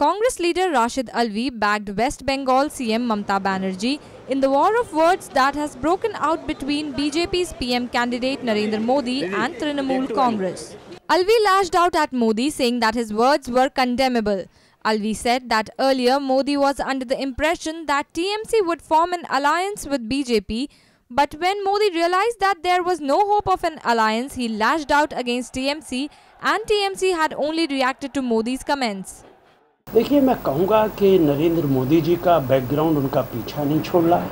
Congress leader Rashid Alvi backed West Bengal CM Mamta Banerjee in the war of words that has broken out between BJP's PM candidate Narendra Modi and Trinamool Congress. Alvi lashed out at Modi, saying that his words were condemnable. Alvi said that earlier Modi was under the impression that TMC would form an alliance with BJP, but when Modi realized that there was no hope of an alliance, he lashed out against TMC, and TMC had only reacted to Modi's comments. देखिए, मैं कहूँगा कि नरेंद्र मोदी जी का background उनका पीछा नहीं छोड़ रहा है।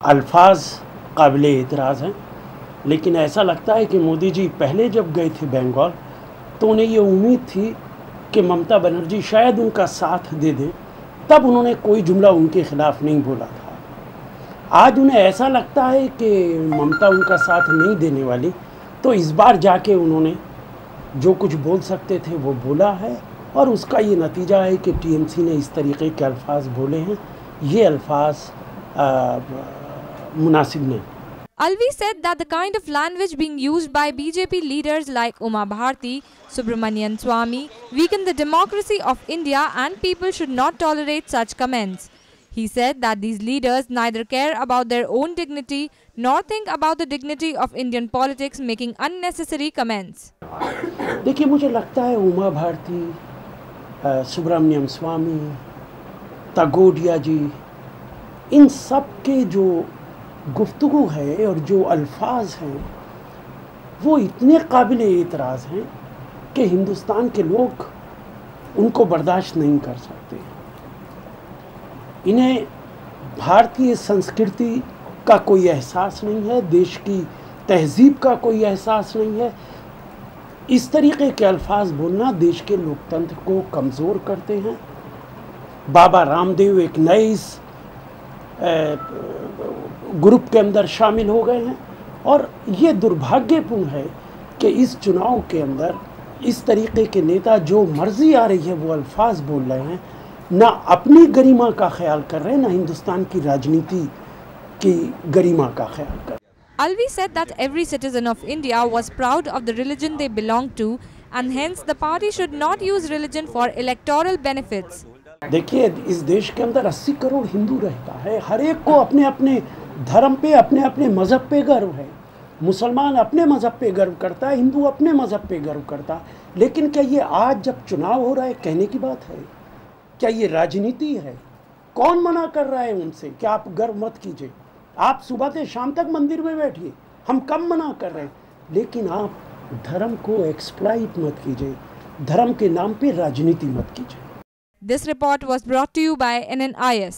अल्फाज काबिल एतराज़ हैं, लेकिन ऐसा लगता है कि मोदी जी पहले जब गए थे बंगाल तो उन्हें ये उम्मीद थी कि ममता बनर्जी शायद उनका साथ दे दें, तब उन्होंने कोई जुमला उनके खिलाफ नहीं बोला था। आज उन्हें ऐसा लगता है कि ममता उनका साथ नहीं देने वाली, तो इस बार जाके उन्होंने जो कुछ बोल सकते थे वो बोला है, और उसका ये नतीजा है कि टीएमसी ने इस तरीके के अल्फाज बोले हैं। ये अल्फाज मुनासिब नहीं। Alvi said that the kind of language being used by BJP leaders like Uma Bharti, Subramanian Swamy weaken the democracy of India, and people should not tolerate such comments. He said that these leaders neither care about their own dignity nor think about the dignity of Indian politics, making unnecessary comments. देखिए, मुझे लगता है उमा भारती, सुब्रमण्यम स्वामी, तगोडिया जी, इन सब के जो गुफ्तगू है और जो अल्फाज हैं वो इतने काबिल एतराज़ हैं कि हिंदुस्तान के लोग उनको बर्दाश्त नहीं कर सकते। इन्हें भारतीय संस्कृति का कोई एहसास नहीं है, देश की तहजीब का कोई एहसास नहीं है। इस तरीके के अल्फाज बोलना देश के लोकतंत्र को कमज़ोर करते हैं। बाबा रामदेव एक नए इस ग्रुप के अंदर शामिल हो गए हैं, और ये दुर्भाग्यपूर्ण है कि इस चुनाव के अंदर इस तरीके के नेता जो मर्जी आ रही है वो अल्फाज बोल रहे हैं, ना अपनी गरिमा का ख्याल कर रहे हैं, ना हिंदुस्तान की राजनीति की गरिमा का ख्याल कर रहे हैं। Alvi said that every citizen of India was proud of the religion they belonged to, and hence the party should not use religion for electoral benefits. देखिए, इस देश के अंदर 80 करोड़ हिंदू रहता है। हर एक को अपने अपने धर्म पे, अपने अपने मज़हब पे गर्व है। मुसलमान अपने मज़हब पे गर्व करता है, हिंदू अपने मज़हब पे गर्व करता है। लेकिन क्या ये आज जब चुनाव हो रहा है कहने की बात है? क्या ये राजनीति है? कौन मना कर रहा है उनसे कि आप गर्व मत कीजिए, आप सुबह से शाम तक मंदिर में बैठिए, हम कम मना कर रहे हैं, लेकिन आप धर्म को एक्सप्लॉइट मत कीजिए, धर्म के नाम पे राजनीति मत कीजिए। This report was brought to you by NNIS.